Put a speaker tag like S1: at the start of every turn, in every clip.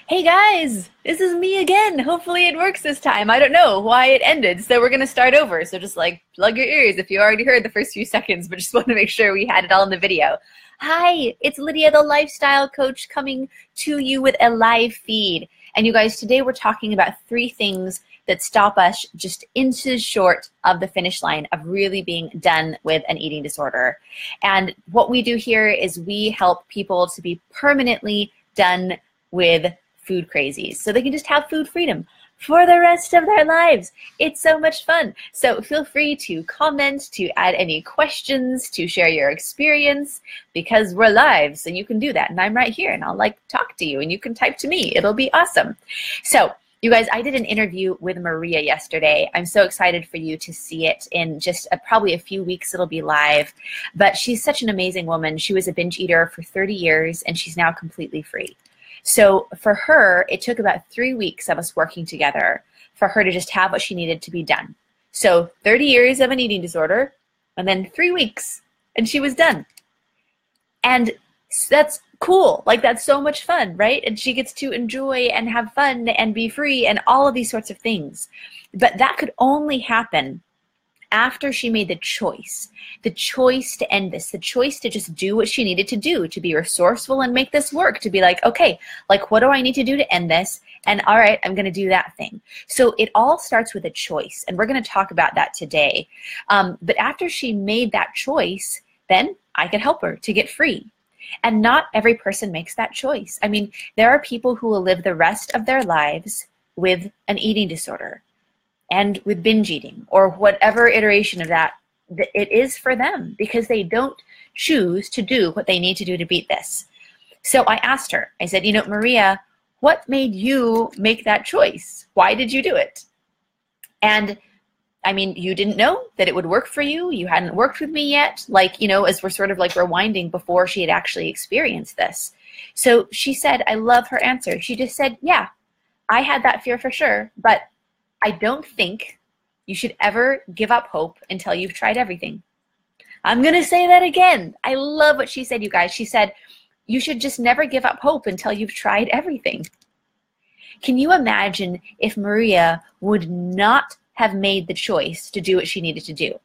S1: Hey guys, this is me again. Hopefully it works this time. I don't know why it ended, so we're gonna start over. So just like plug your ears if you already heard the first few seconds, but just want to make sure we had it all in the video. Hi, it's Lydia, the lifestyle coach, coming to you with a live feed. And you guys, today we're talking about 3 things that stop us just inches short of the finish line of really being done with an eating disorder. And what we do here is we help people to be permanently done with food crazies, so they can just have food freedom for the rest of their lives. It's so much fun. So feel free to comment, to add any questions, to share your experience, because we're live, so you can do that. And I'm right here, and I'll talk to you, and you can type to me. It'll be awesome. So you guys, I did an interview with Maria yesterday. I'm so excited for you to see it. In just probably a few weeks, it'll be live. But she's such an amazing woman. She was a binge eater for 30 years, and she's now completely free. So for her, it took about 3 weeks of us working together for her to just have what she needed to be done. So 30 years of an eating disorder, and then 3 weeks, and she was done. And that's cool. That's so much fun, right? And she gets to enjoy and have fun and be free and all of these sorts of things. But that could only happen after she made the choice to end this, the choice to just do what she needed to do, to be resourceful and make this work, to be like, okay, what do I need to do to end this? And all right, I'm going to do that thing. So it all starts with a choice, and we're going to talk about that today. But after she made that choice, then I could help her to get free. And not every person makes that choice. I mean, there are people who will live the rest of their lives with an eating disorder and with binge eating, or whatever iteration of that it is for them, because they don't choose to do what they need to do to beat this. So I asked her, I said, Maria, what made you make that choice? Why did you do it? And I mean, you didn't know that it would work for you. You hadn't worked with me yet, as we're sort of rewinding before she had actually experienced this. So she said, I love her answer. She just said, yeah, I had that fear for sure, but I don't think you should ever give up hope until you've tried everything. I'm going to say that again. I love what she said, you guys. She said, you should just never give up hope until you've tried everything. Can you imagine if Maria would not have made the choice to do what she needed to do?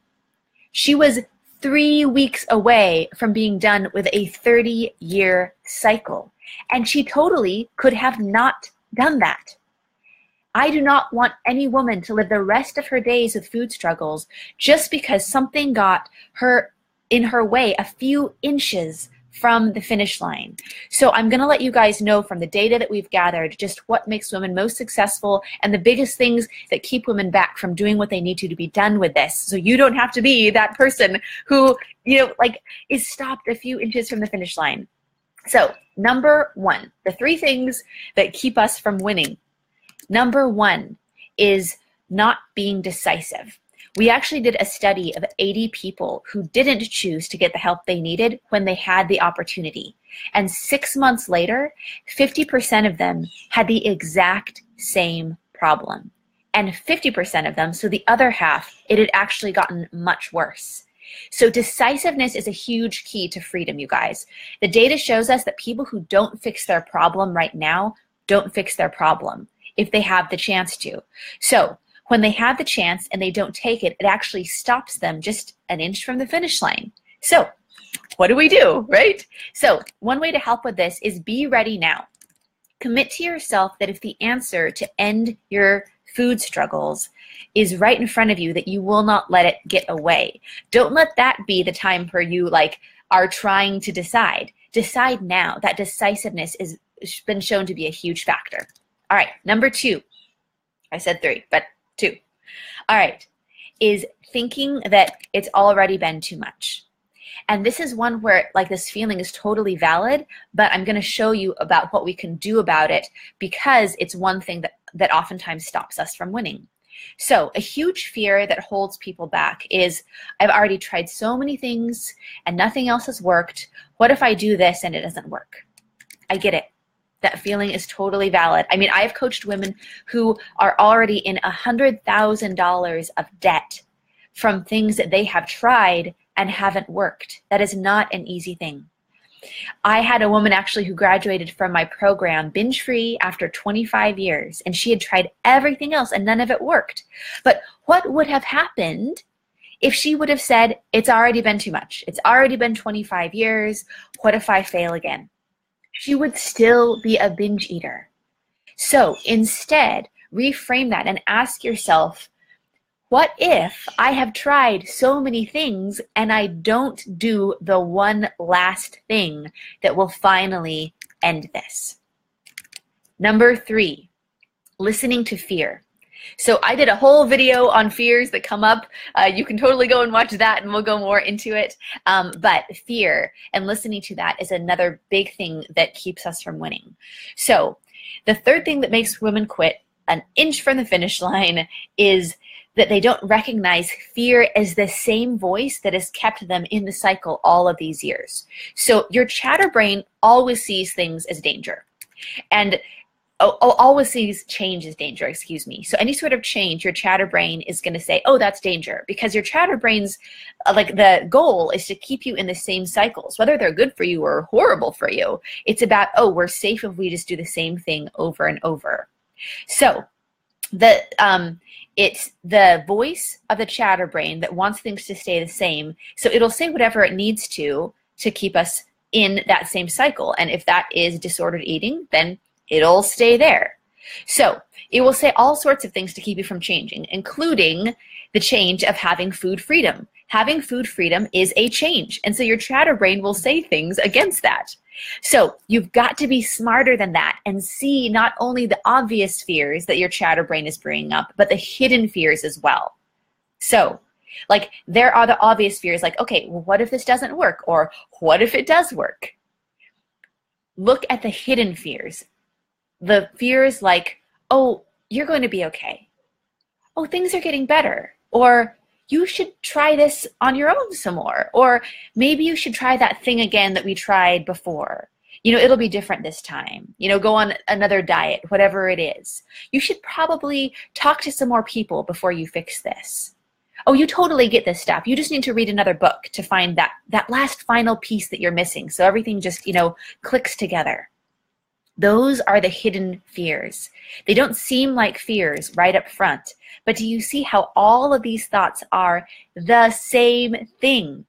S1: She was 3 weeks away from being done with a 30-year cycle, and she totally could have not done that. I do not want any woman to live the rest of her days with food struggles just because something got her in her way a few inches from the finish line. So I'm going to let you guys know from the data that we've gathered just what makes women most successful and the biggest things that keep women back from doing what they need to be done with this. So you don't have to be that person who, is stopped a few inches from the finish line. So number 1, the 3 things that keep us from winning. Number 1 is not being decisive. We actually did a study of 80 people who didn't choose to get the help they needed when they had the opportunity. And 6 months later, 50% of them had the exact same problem. And 50% of them, so the other half, it had actually gotten much worse. So decisiveness is a huge key to freedom, you guys. The data shows us that people who don't fix their problem right now don't fix their problem if they have the chance to. So when they have the chance and they don't take it, it actually stops them just an inch from the finish line. So what do we do, right? So one way to help with this is be ready now. Commit to yourself that if the answer to end your food struggles is right in front of you, that you will not let it get away. Don't let that be the time where you are trying to decide. Decide now. That decisiveness has been shown to be a huge factor. All right, number 2, I said 3, but 2. All right, is thinking that it's already been too much. And this is one where this feeling is totally valid, but I'm going to show you about what we can do about it, because it's one thing that oftentimes stops us from winning. So a huge fear that holds people back is, I've already tried so many things and nothing else has worked. What if I do this and it doesn't work? I get it. That feeling is totally valid. I mean, I've coached women who are already in $100,000 of debt from things that they have tried and haven't worked. That is not an easy thing. I had a woman actually who graduated from my program binge-free after 25 years, and she had tried everything else and none of it worked. But what would have happened if she would have said, it's already been too much. It's already been 25 years. What if I fail again? She would still be a binge eater. So instead, reframe that and ask yourself, what if I have tried so many things and I don't do the one last thing that will finally end this? Number 3, listening to fear. So I did a whole video on fears that come up. You can totally go and watch that and we'll go more into it. But fear and listening to that is another big thing that keeps us from winning. So the third thing that makes women quit an inch from the finish line is that they don't recognize fear as the same voice that has kept them in the cycle all of these years. So your chatter brain always sees things as danger. And always sees change as danger, excuse me. So any sort of change, your chatter brain is going to say, oh, that's danger, because your chatter brain's, like, the goal is to keep you in the same cycles, whether they're good for you or horrible for you. It's about, oh, we're safe if we just do the same thing over and over. So it's the voice of the chatter brain that wants things to stay the same. So it'll say whatever it needs to keep us in that same cycle. And if that is disordered eating, then it'll stay there. So it will say all sorts of things to keep you from changing, including the change of having food freedom. Having food freedom is a change. And so your chatter brain will say things against that. So you've got to be smarter than that and see not only the obvious fears that your chatter brain is bringing up, but the hidden fears as well. So, like, there are the obvious fears, like, okay, well, what if this doesn't work? Or what if it does work? Look at the hidden fears. The fears like, oh, you're going to be okay. Oh, things are getting better. Or you should try this on your own some more. Or maybe you should try that thing again that we tried before. You know, it'll be different this time. You know, go on another diet, whatever it is. You should probably talk to some more people before you fix this. Oh, you totally get this stuff. You just need to read another book to find that last final piece that you're missing. So everything just, you know, clicks together. Those are the hidden fears. They don't seem like fears right up front, but do you see how all of these thoughts are the same thing?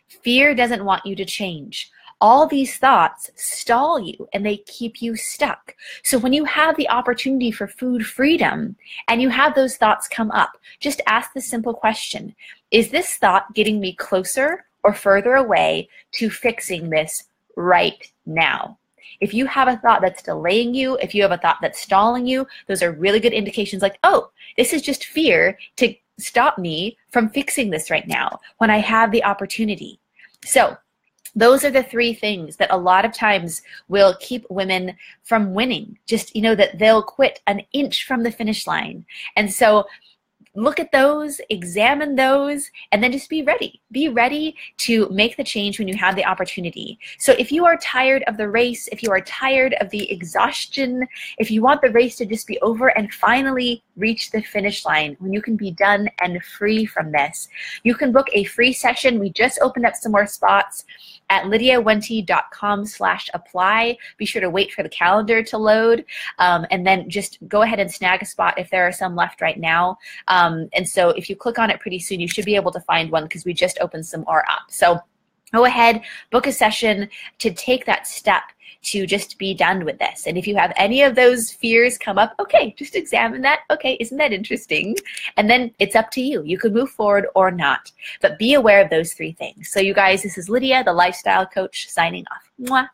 S1: Fear doesn't want you to change. All these thoughts stall you and they keep you stuck. So when you have the opportunity for food freedom and you have those thoughts come up, just ask the simple question, is this thought getting me closer or further away to fixing this right now? If you have a thought that's delaying you, if you have a thought that's stalling you, those are really good indications like, oh, this is just fear to stop me from fixing this right now when I have the opportunity. So those are the 3 things that a lot of times will keep women from winning. Just, you know, that they'll quit an inch from the finish line. And so look at those, examine those, and then just be ready. Be ready to make the change when you have the opportunity. So if you are tired of the race, if you are tired of the exhaustion, if you want the race to just be over and finally reach the finish line, when you can be done and free from this, you can book a free session. We just opened up some more spots at lydiawente.com/apply. Be sure to wait for the calendar to load, and then just go ahead and snag a spot if there are some left right now. And so if you click on it pretty soon, you should be able to find one because we just opened some more up. So go ahead, book a session to take that step to just be done with this. And if you have any of those fears come up, okay, just examine that. Okay, isn't that interesting? And then it's up to you. You could move forward or not, but be aware of those 3 things. So you guys, this is Lydia, the lifestyle coach, signing off. Mwah.